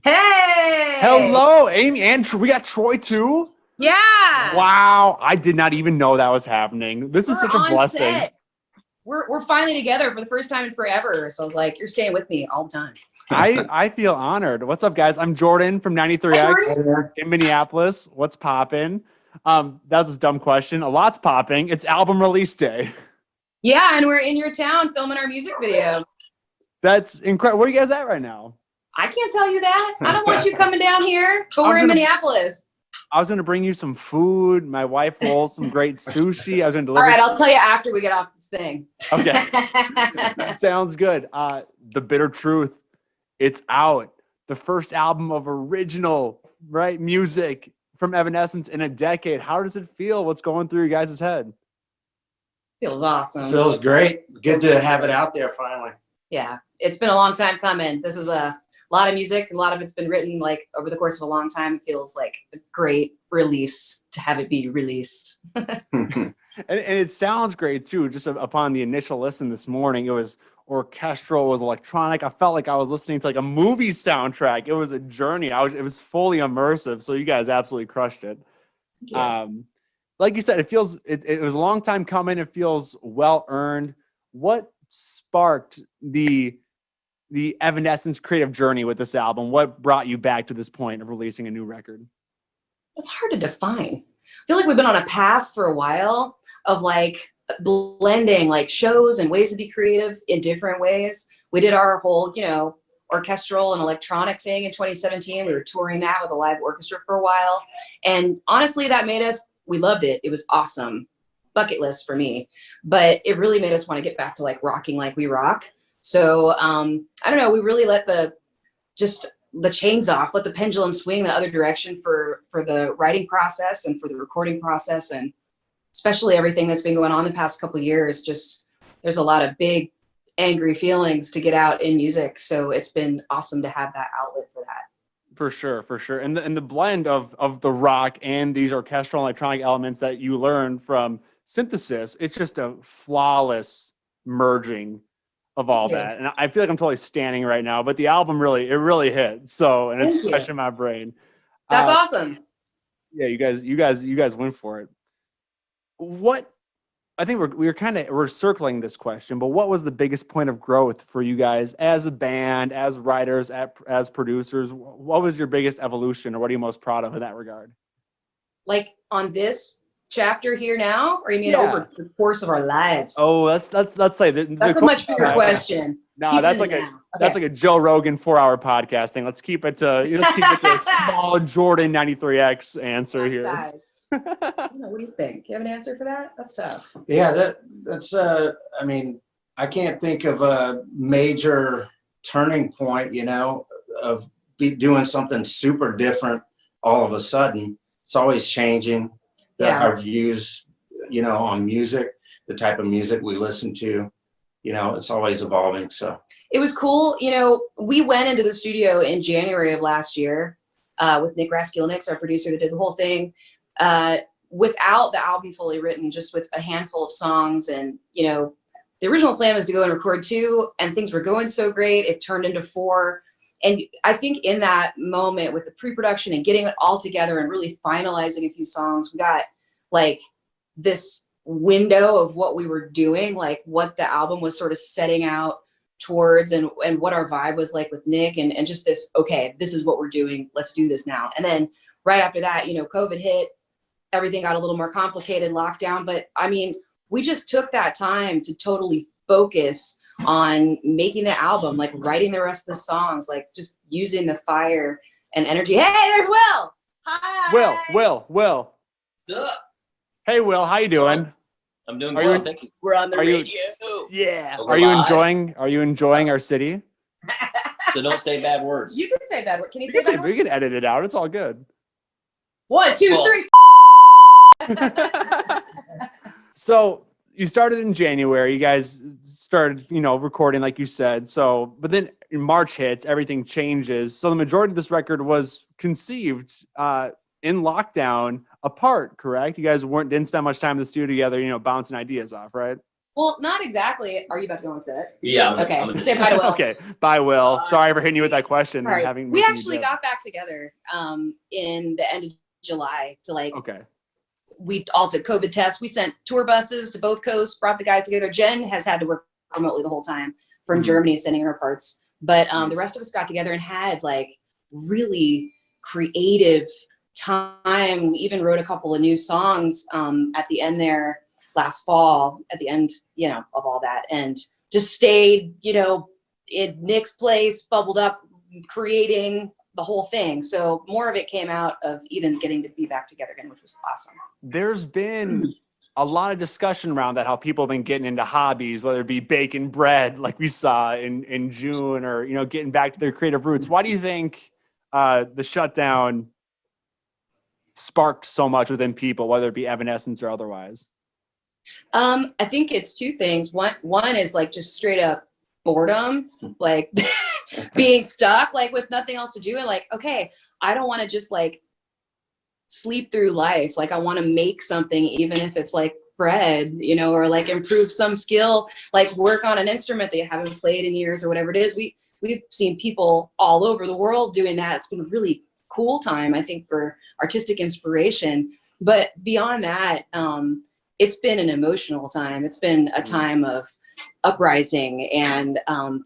Hey! Hello, Amy, and we got Troy too. Yeah. Wow, I did not even know that was happening. This is such a blessing. Set. We're finally together for the first time in forever. So I was like, you're staying with me all the time. I feel honored. What's up, guys? I'm Jordan from 93X in Minneapolis. What's popping? That was a dumb question. A lot's popping. It's album release day. Yeah, and we're in your town filming our music video. That's incredible. Where are you guys at right now? I can't tell you that. I don't want you coming down here, but we're in Minneapolis. I was going to bring you some food. My wife rolls some great sushi. I was going to deliver. All right, I'll tell you after we get off this thing. Okay. Sounds good. The Bitter Truth. It's out. The first album of original, right, music from Evanescence in a decade. How does it feel? What's going through your guys' head? Feels awesome. Feels great. Good to have it out there finally. Yeah, it's been a long time coming. This is a lot of music. A lot of it's been written like over the course of a long time. It feels like a great release to have it be released. And it sounds great too. Just upon the initial listen this morning, it was orchestral, it was electronic. I felt like I was listening to like a movie soundtrack. It was a journey. It was fully immersive. So you guys absolutely crushed it. Like you said, it was a long time coming. It feels well earned. What sparked the Evanescence creative journey with this album? What brought you back to this point of releasing a new record? It's hard to define. I feel like we've been on a path for a while of like blending like shows and ways to be creative in different ways. We did our whole, orchestral and electronic thing in 2017. We were touring that with a live orchestra for a while. And honestly, we loved it. It was awesome. Bucket list for me. But it really made us want to get back to like rocking like we rock. So I don't know, we really let the chains off, let the pendulum swing the other direction for the writing process and for the recording process, and especially everything that's been going on the past couple of years. Just there's a lot of big angry feelings to get out in music. So it's been awesome to have that outlet for that. For sure. And the blend of the rock and these orchestral and electronic elements that you learn from synthesis, it's just a flawless merging of all that. And I feel like I'm totally standing right now, but the album really hit. So, and it's fresh in my brain. That's awesome. Yeah, you guys went for it. What, I think we're circling this question, but what was the biggest point of growth for you guys as a band, as writers, as producers? What was your biggest evolution, or what are you most proud of in that regard? Like on this chapter here now, or you mean over the course of our lives? Oh, let's say that's a much bigger question. No, that's like a Joe Rogan 4-hour podcast thing. Let's keep it to a small Jordan 93X answer here. Size. What do you think? Do you have an answer for that? That's tough. Yeah, that's I mean, I can't think of a major turning point, of doing something super different all of a sudden. It's always changing. Our views, on music, the type of music we listen to, it's always evolving. So it was cool. We went into the studio in January of last year with Nick Raskulinix, our producer that did the whole thing, without the album fully written, just with a handful of songs. And, the original plan was to go and record 2, and things were going so great. It turned into 4. And I think in that moment with the pre-production and getting it all together and really finalizing a few songs, we got like this window of what we were doing, like what the album was sort of setting out towards, and what our vibe was like with Nick, and just this, okay, this is what we're doing. Let's do this now. And then right after that, COVID hit, everything got a little more complicated, lockdown. But I mean, we just took that time to totally focus on making the album, like writing the rest of the songs, like just using the fire and energy. Hey, there's Will. Hi. Will. Duh. Hey, Will, how you doing? I'm doing well, thank you. We're on the radio. Yeah. Are you enjoying our city? So don't say bad words. You can say bad words. Can you say bad words? We can edit it out. It's all good. 1, 2, 3. So you started in January. You guys started, recording, like you said. So, but then in March hits, everything changes. So the majority of this record was conceived in lockdown apart, correct? You guys didn't spend much time in the studio together, bouncing ideas off, right? Well, not exactly. Are you about to go on set? Yeah. Okay. Say bye to Will. Okay. Bye, Will. Sorry for hitting you with that question. Sorry. And We actually got back together in the end of July to like. Okay. We all took COVID tests. We sent tour buses to both coasts, brought the guys together. Jen has had to work remotely the whole time from Germany, sending her parts. But the rest of us got together and had like really creative time. We even wrote a couple of new songs at the end there last fall, at the end, you know, of all that. And just stayed, you know, in Nick's place, bubbled up, creating the whole thing. So more of it came out of even getting to be back together again, which was awesome. There's been a lot of discussion around that, how people have been getting into hobbies, whether it be baking bread, like we saw in June, or, you know, getting back to their creative roots. Why do you think the shutdown sparked so much within people, whether it be Evanescence or otherwise? I think it's two things. One is like just straight up boredom, like being stuck, like with nothing else to do. And like, okay, I don't want to just like sleep through life. Like I want to make something, even if it's like bread, you know, or like improve some skill, like work on an instrument that you haven't played in years or whatever it is. We've seen people all over the world doing that. It's been a really cool time, I think, for artistic inspiration. But beyond that, it's been an emotional time. It's been a time of uprising and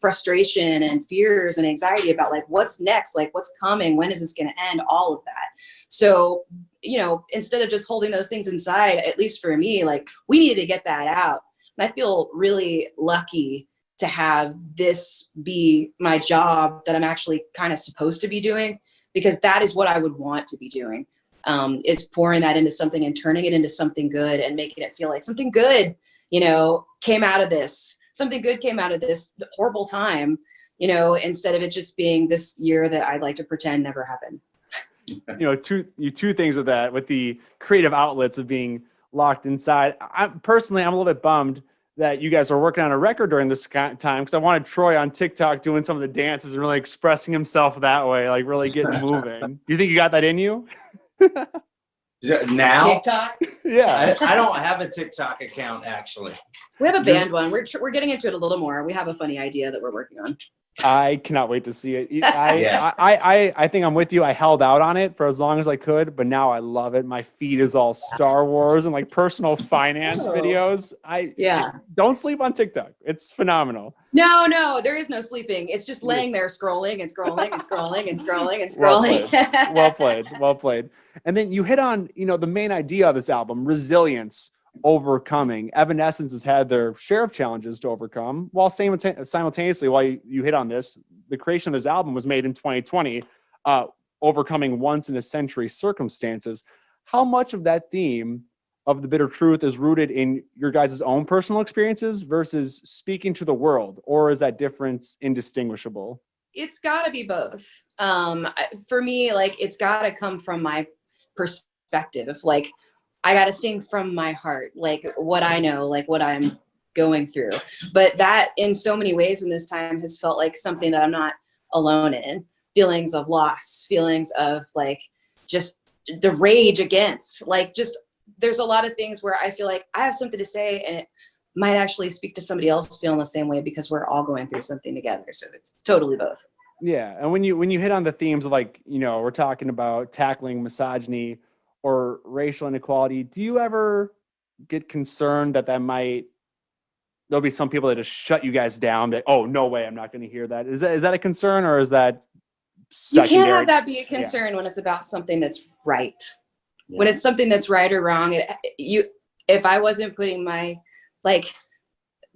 frustration and fears and anxiety about like what's next, like what's coming, when is this going to end, all of that. So, you know, instead of just holding those things inside, at least for me, like we needed to get that out. And I feel really lucky to have this be my job that I'm actually kind of supposed to be doing, because that is what I would want to be doing, is pouring that into something and turning it into something good and making it feel like something good, you know, came out of this. Something good came out of this horrible time, you know, instead of it just being this year that I'd like to pretend never happened. You know, two things with that, with the creative outlets of being locked inside. I'm a little bit bummed that you guys are working on a record during this time, because I wanted Troy on TikTok doing some of the dances and really expressing himself that way, like really getting moving. Do you think you got that in you? Now? TikTok? Yeah. I don't have a TikTok account, actually. We have a band one. We're getting into it a little more. We have a funny idea that we're working on. I cannot wait to see it. I think I'm with you. I held out on it for as long as I could, but now I love it. My feed is all Star Wars and like personal finance videos. Don't sleep on TikTok. It's phenomenal. No, there is no sleeping. It's just laying there scrolling and scrolling and scrolling and scrolling and scrolling. Well played. And then you hit on, you know, the main idea of this album, resilience, overcoming. Evanescence has had their share of challenges to overcome, while simultaneously, while you hit on this, the creation of this album was made in 2020, overcoming once in a century circumstances. How much of that theme of the bitter truth is rooted in your guys' own personal experiences versus speaking to the world, or is that difference indistinguishable? It's got to be both. For me, like it's got to come from my perspective. If like I got to sing from my heart, like what I know, like what I'm going through. But that in so many ways in this time has felt like something that I'm not alone in. Feelings of loss, feelings of like just the rage against, like just there's a lot of things where I feel like I have something to say and it might actually speak to somebody else feeling the same way, because we're all going through something together. So it's totally both. Yeah. And when you hit on the themes of like, you know, we're talking about tackling misogyny or racial inequality, do you ever get concerned that there'll be some people that just shut you guys down, that, oh, no way, I'm not going to hear that? Is that a concern, or is that secondary? You can't have that be a concern when it's about something that's right. Yeah. When it's something that's right or wrong, if I wasn't putting my like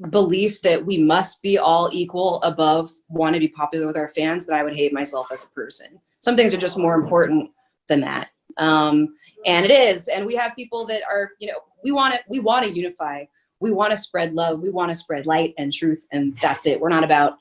belief that we must be all equal above want to be popular with our fans, then I would hate myself as a person. Some things are just more important than that. And it is, and we have people that are, you know, we want to unify, we want to spread love, we want to spread light and truth, and that's it. We're not about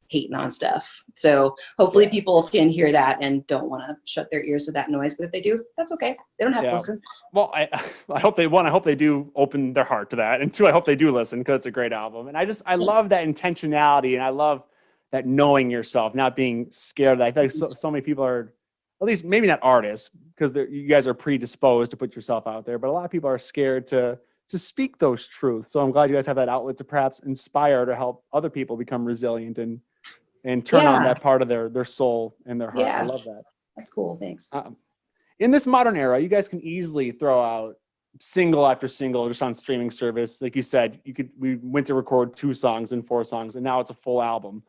hating on stuff. So hopefully people can hear that and don't want to shut their ears to that noise. But if they do, that's okay. They don't have to listen. Well, I hope they do open their heart to that. And two, I hope they do listen, because it's a great album. And I love that intentionality, and I love that knowing yourself, not being scared. I feel like so many people are, at least maybe not artists, because you guys are predisposed to put yourself out there, but a lot of people are scared to to speak those truths. So I'm glad you guys have that outlet to perhaps inspire to help other people become resilient and turn on that part of their soul and their heart. I love that. That's cool. Thanks. In this modern era, you guys can easily throw out single after single just on streaming service. Like you said, we went to record 2 songs and 4 songs, and now it's a full album.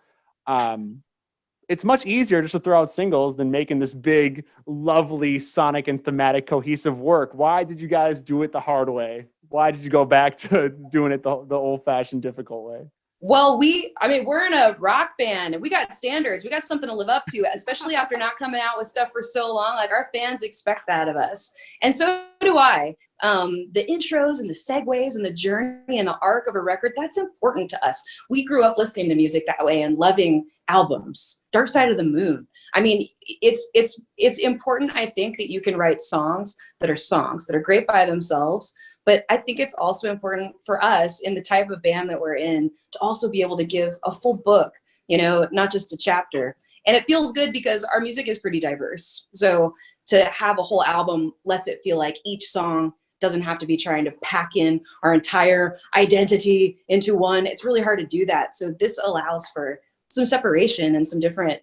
It's much easier just to throw out singles than making this big, lovely, sonic and thematic cohesive work. Why did you guys do it the hard way? Why did you go back to doing it the old-fashioned, difficult way? Well, we're in a rock band and we got standards. We got something to live up to, especially after not coming out with stuff for so long. Like, our fans expect that of us. And so do I. The intros and the segues and the journey and the arc of a record, that's important to us. We grew up listening to music that way and loving albums. Dark Side of the Moon. I mean, it's important, I think, that you can write songs that are great by themselves. But I think it's also important for us in the type of band that we're in to also be able to give a full book, not just a chapter. And it feels good because our music is pretty diverse. So to have a whole album lets it feel like each song doesn't have to be trying to pack in our entire identity into one. It's really hard to do that. So this allows for some separation and some different,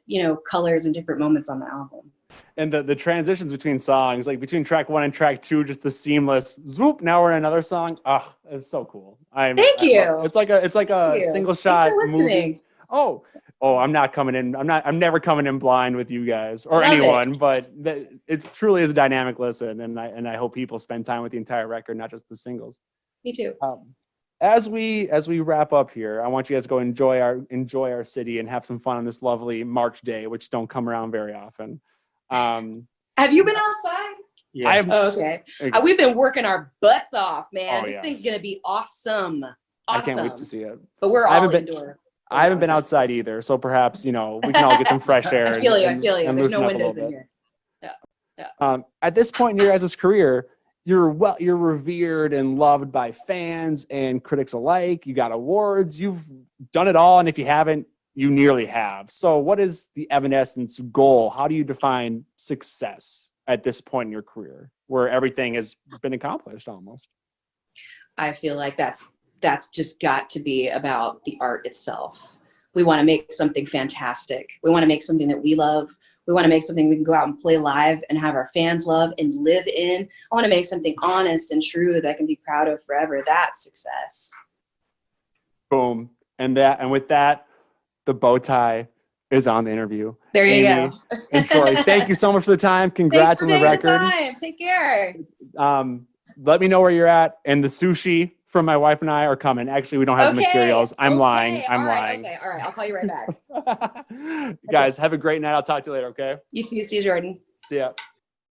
colors and different moments on the album. And the transitions between songs, like between track 1 and track 2, just the seamless swoop. Now we're in another song. Oh, it's so cool. Thank you. It's like a single shot. Thanks for listening. Movie. Oh, I'm not coming in. I'm never coming in blind with you guys or anyone, but it truly is a dynamic listen. And I hope people spend time with the entire record, not just the singles. Me too. As we wrap up here, I want you guys to go enjoy our city and have some fun on this lovely March day, which don't come around very often. Have you been outside? Yeah. Okay. We've been working our butts off, man. Oh, This thing's gonna be awesome. I can't wait to see it. But we're all indoor. I haven't been outside either, so perhaps we can all get some fresh air. I feel you. There's no windows in here. Yeah. At this point in your guys' career, you're revered and loved by fans and critics alike. You got awards. You've done it all, and if you haven't, you nearly have. So what is the Evanescence goal? How do you define success at this point in your career where everything has been accomplished almost? I feel like that's just got to be about the art itself. We want to make something fantastic. We want to make something that we love. We want to make something we can go out and play live and have our fans love and live in. I want to make something honest and true that I can be proud of forever. That's success. Boom. And with that, the bow tie is on the interview. There you Amy go. And Troy, thank you so much for the time. Congrats on the record. Time. Take care. Let me know where you're at. And the sushi from my wife and I are coming. Actually, we don't have the materials. I'm lying. I'm lying. Okay. All right. I'll call you right back. Guys, have a great night. I'll talk to you later. Okay. You too. See you, Jordan. See ya.